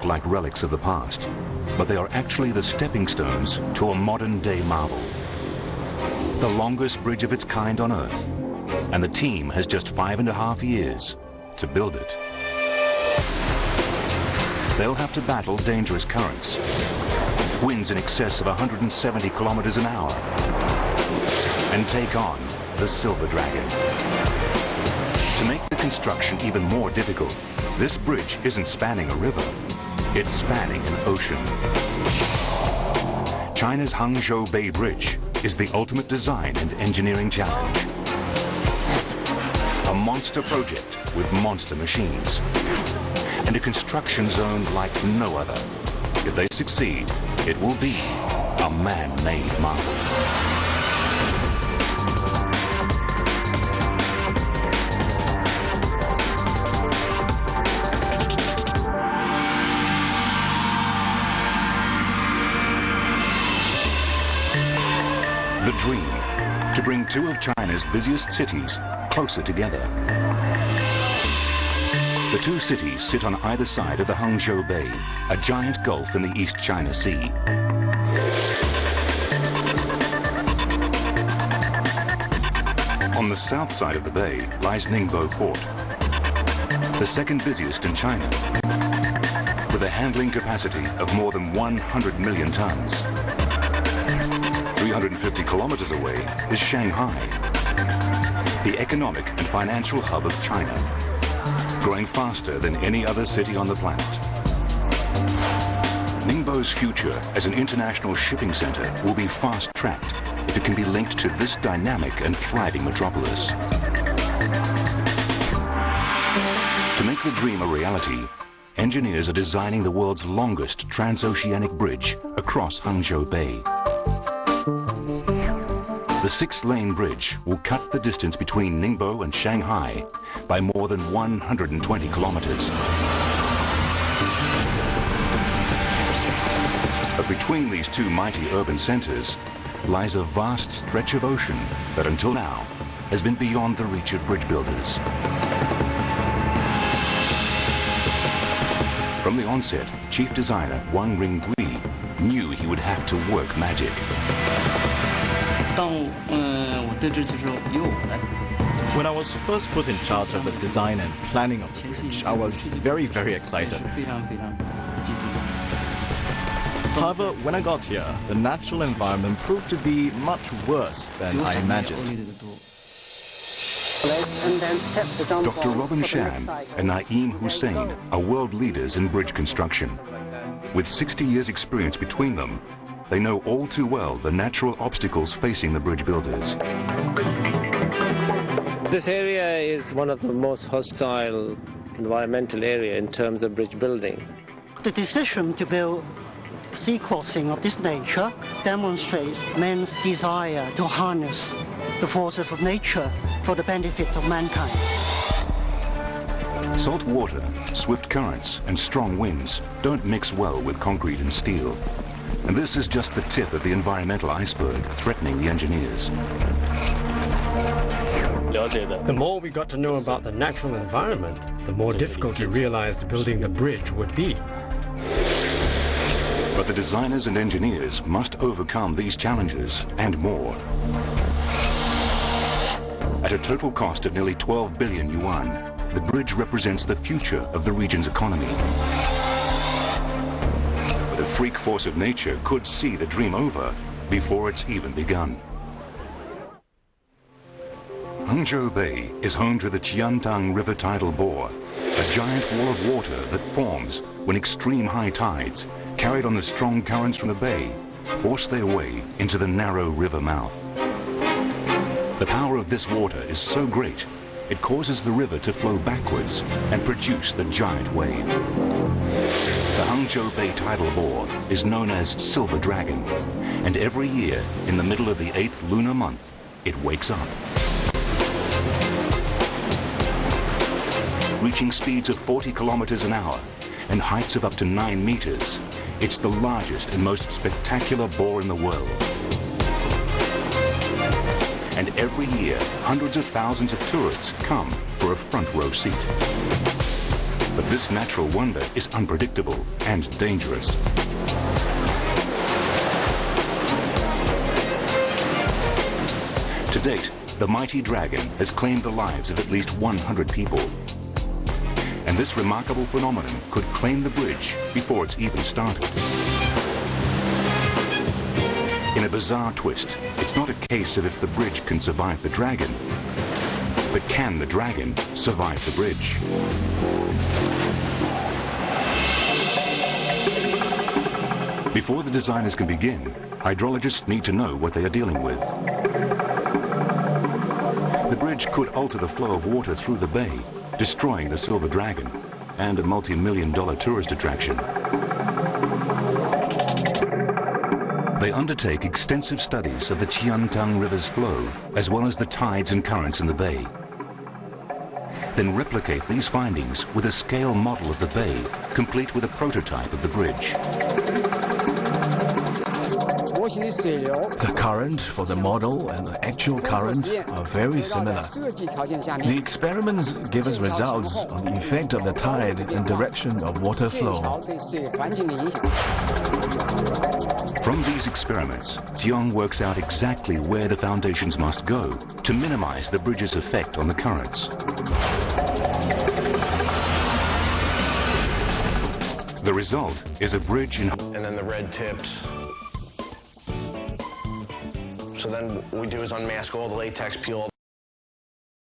like relics of the past, but they are actually the stepping stones to a modern-day marvel. The longest bridge of its kind on Earth, and the team has just 5.5 years to build it. They'll have to battle dangerous currents, winds in excess of 170 kilometers an hour, and take on the Silver Dragon. To make the construction even more difficult, this bridge isn't spanning a river, it's spanning an ocean. China's Hangzhou Bay Bridge is the ultimate design and engineering challenge. A monster project with monster machines, and a construction zone like no other. If they succeed, it will be a man-made marvel. The dream, to bring two of China's busiest cities closer together. The two cities sit on either side of the Hangzhou Bay, a giant gulf in the East China Sea. On the south side of the bay lies Ningbo Port, the second busiest in China, with a handling capacity of more than 100 million tons. 350 kilometers away is Shanghai, the economic and financial hub of China, growing faster than any other city on the planet. Ningbo's future as an international shipping center will be fast-tracked if it can be linked to this dynamic and thriving metropolis. To make the dream a reality, engineers are designing the world's longest transoceanic bridge across Hangzhou Bay. The 6-lane bridge will cut the distance between Ningbo and Shanghai by more than 120 kilometers. But between these two mighty urban centers lies a vast stretch of ocean that until now has been beyond the reach of bridge builders. From the onset, chief designer Wang Ringgui knew he would have to work magic. When I was first put in charge of the design and planning of the bridge, I was very, very excited. However, when I got here, the natural environment proved to be much worse than I imagined. Dr. Robin Shan and Naeem Hussain are world leaders in bridge construction. With 60 years' experience between them, they know all too well the natural obstacles facing the bridge builders. This area is one of the most hostile environmental area in terms of bridge building. The decision to build sea crossing of this nature demonstrates man's desire to harness the forces of nature for the benefit of mankind. Salt water, swift currents, and strong winds don't mix well with concrete and steel. And this is just the tip of the environmental iceberg threatening the engineers. The more we got to know about the natural environment, the more difficult we realized building the bridge would be. But the designers and engineers must overcome these challenges and more. At a total cost of nearly 12 billion yuan, the bridge represents the future of the region's economy. But a freak force of nature could see the dream over before it's even begun. Hangzhou Bay is home to the Qiantang River tidal bore, a giant wall of water that forms when extreme high tides, carried on the strong currents from the bay, force their way into the narrow river mouth. The power of this water is so great, it causes the river to flow backwards and produce the giant wave. The Hangzhou Bay tidal bore is known as Silver Dragon, and every year, in the middle of the 8th lunar month, it wakes up. Reaching speeds of 40 kilometers an hour and heights of up to 9 meters, it's the largest and most spectacular bore in the world. And every year, hundreds of thousands of tourists come for a front row seat. But this natural wonder is unpredictable and dangerous. To date, the mighty dragon has claimed the lives of at least 100 people. And this remarkable phenomenon could claim the bridge before it's even started. In a bizarre twist, it's not a case of if the bridge can survive the dragon, but can the dragon survive the bridge? Before the designers can begin, hydrologists need to know what they are dealing with. The bridge could alter the flow of water through the bay, destroying the Silver Dragon and a multi-million-dollar tourist attraction. They undertake extensive studies of the Qiantang River's flow, as well as the tides and currents in the bay. Then replicate these findings with a scale model of the bay, complete with a prototype of the bridge. The current for the model and the actual current are very similar. The experiments give us results on the effect of the tide and direction of water flow. From these experiments, Jiang works out exactly where the foundations must go to minimize the bridge's effect on the currents. The result is a bridge in... And then the red tips. So then what we do is unmask all the latex, peel